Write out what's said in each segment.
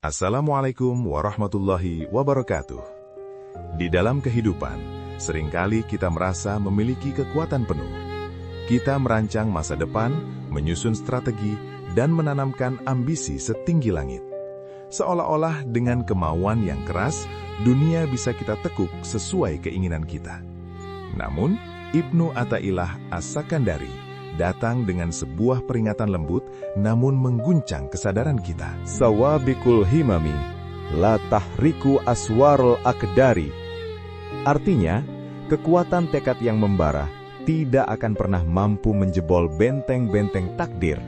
Assalamualaikum warahmatullahi wabarakatuh. Di dalam kehidupan, seringkali kita merasa memiliki kekuatan penuh. Kita merancang masa depan, menyusun strategi, dan menanamkan ambisi setinggi langit. Seolah-olah dengan kemauan yang keras, dunia bisa kita tekuk sesuai keinginan kita. Namun, Ibnu Athaillah As-Sakandari datang dengan sebuah peringatan lembut namun mengguncang kesadaran kita. Sawabikul himami, la tahriku aswarul akdari. Artinya, kekuatan tekad yang membara tidak akan pernah mampu menjebol benteng-benteng takdir.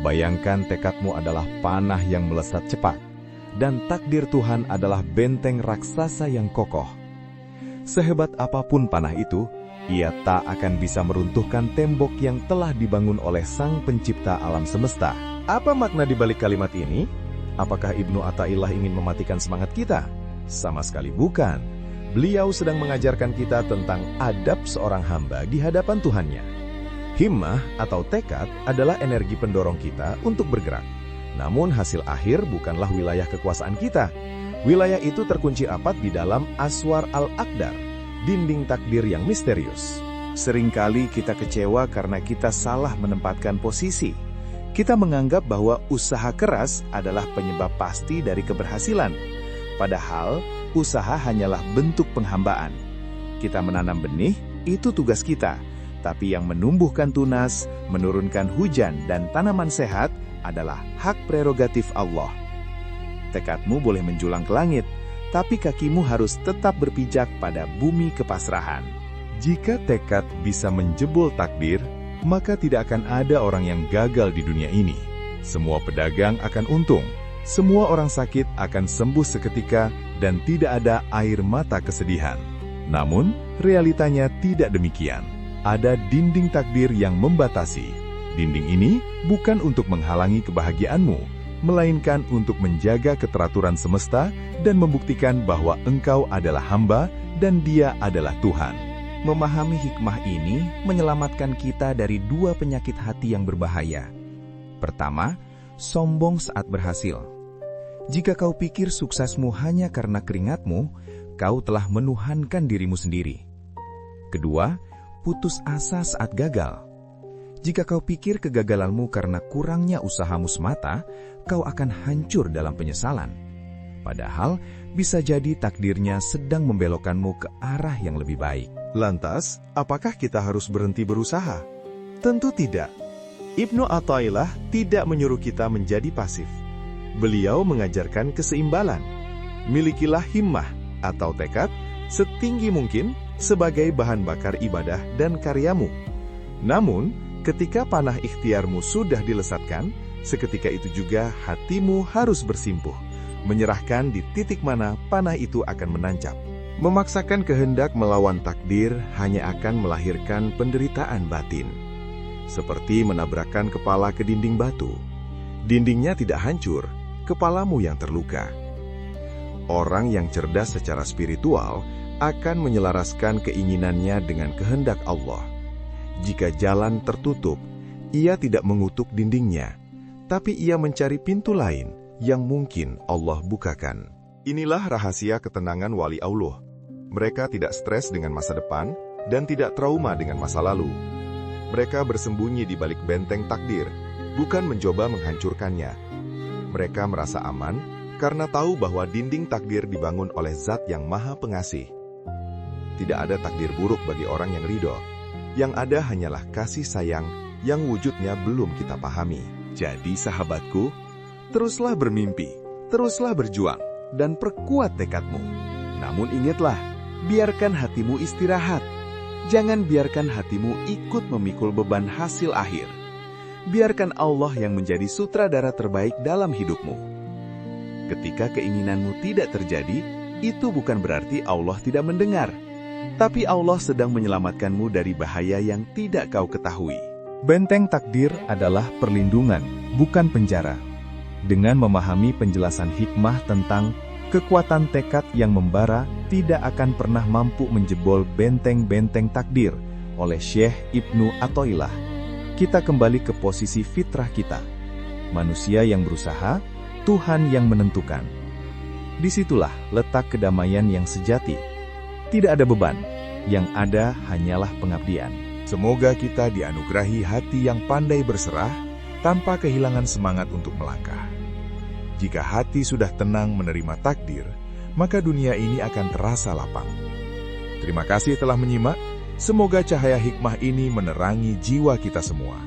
Bayangkan tekadmu adalah panah yang melesat cepat, dan takdir Tuhan adalah benteng raksasa yang kokoh. Sehebat apapun panah itu, ia tak akan bisa meruntuhkan tembok yang telah dibangun oleh Sang Pencipta alam semesta. Apa makna di balik kalimat ini? Apakah Ibnu Athaillah ingin mematikan semangat kita? Sama sekali bukan. Beliau sedang mengajarkan kita tentang adab seorang hamba di hadapan Tuhannya. Himmah atau tekad adalah energi pendorong kita untuk bergerak. Namun hasil akhir bukanlah wilayah kekuasaan kita. Wilayah itu terkunci rapat di dalam Aswar al-Aqdar, dinding takdir yang misterius. Seringkali kita kecewa karena kita salah menempatkan posisi. Kita menganggap bahwa usaha keras adalah penyebab pasti dari keberhasilan. Padahal, usaha hanyalah bentuk penghambaan. Kita menanam benih, itu tugas kita. Tapi yang menumbuhkan tunas, menurunkan hujan, dan tanaman sehat adalah hak prerogatif Allah. Tekadmu boleh menjulang ke langit, tapi kakimu harus tetap berpijak pada bumi kepasrahan. Jika tekad bisa menjebol takdir, maka tidak akan ada orang yang gagal di dunia ini. Semua pedagang akan untung, semua orang sakit akan sembuh seketika, dan tidak ada air mata kesedihan. Namun, realitanya tidak demikian. Ada dinding takdir yang membatasi. Dinding ini bukan untuk menghalangi kebahagiaanmu, melainkan untuk menjaga keteraturan semesta dan membuktikan bahwa engkau adalah hamba dan Dia adalah Tuhan. Memahami hikmah ini menyelamatkan kita dari dua penyakit hati yang berbahaya. Pertama, sombong saat berhasil. Jika kau pikir suksesmu hanya karena keringatmu, kau telah menuhankan dirimu sendiri. Kedua, putus asa saat gagal. Jika kau pikir kegagalanmu karena kurangnya usahamu semata, kau akan hancur dalam penyesalan. Padahal, bisa jadi takdirnya sedang membelokkanmu ke arah yang lebih baik. Lantas, apakah kita harus berhenti berusaha? Tentu tidak. Ibnu Athaillah tidak menyuruh kita menjadi pasif. Beliau mengajarkan keseimbangan. Milikilah himmah atau tekad setinggi mungkin sebagai bahan bakar ibadah dan karyamu. Namun, ketika panah ikhtiarmu sudah dilesatkan, seketika itu juga hatimu harus bersimpuh, menyerahkan di titik mana panah itu akan menancap. Memaksakan kehendak melawan takdir hanya akan melahirkan penderitaan batin. Seperti menabrakkan kepala ke dinding batu. Dindingnya tidak hancur, kepalamu yang terluka. Orang yang cerdas secara spiritual akan menyelaraskan keinginannya dengan kehendak Allah. Jika jalan tertutup, ia tidak mengutuk dindingnya, tapi ia mencari pintu lain yang mungkin Allah bukakan. Inilah rahasia ketenangan wali Allah. Mereka tidak stres dengan masa depan dan tidak trauma dengan masa lalu. Mereka bersembunyi di balik benteng takdir, bukan mencoba menghancurkannya. Mereka merasa aman karena tahu bahwa dinding takdir dibangun oleh Zat yang Maha Pengasih. Tidak ada takdir buruk bagi orang yang ridho. Yang ada hanyalah kasih sayang yang wujudnya belum kita pahami. Jadi sahabatku, teruslah bermimpi, teruslah berjuang, dan perkuat tekadmu. Namun ingatlah, biarkan hatimu istirahat. Jangan biarkan hatimu ikut memikul beban hasil akhir. Biarkan Allah yang menjadi sutradara terbaik dalam hidupmu. Ketika keinginanmu tidak terjadi, itu bukan berarti Allah tidak mendengar. Tapi Allah sedang menyelamatkanmu dari bahaya yang tidak kau ketahui. Benteng takdir adalah perlindungan, bukan penjara. Dengan memahami penjelasan hikmah tentang kekuatan tekad yang membara tidak akan pernah mampu menjebol benteng-benteng takdir oleh Syekh Ibnu Athaillah, kita kembali ke posisi fitrah kita. Manusia yang berusaha, Tuhan yang menentukan. Disitulah letak kedamaian yang sejati. Tidak ada beban, yang ada hanyalah pengabdian. Semoga kita dianugerahi hati yang pandai berserah tanpa kehilangan semangat untuk melangkah. Jika hati sudah tenang menerima takdir, maka dunia ini akan terasa lapang. Terima kasih telah menyimak. Semoga cahaya hikmah ini menerangi jiwa kita semua.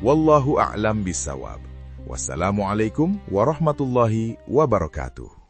Wallahu a'lam bissawab. Wassalamualaikum warahmatullahi wabarakatuh.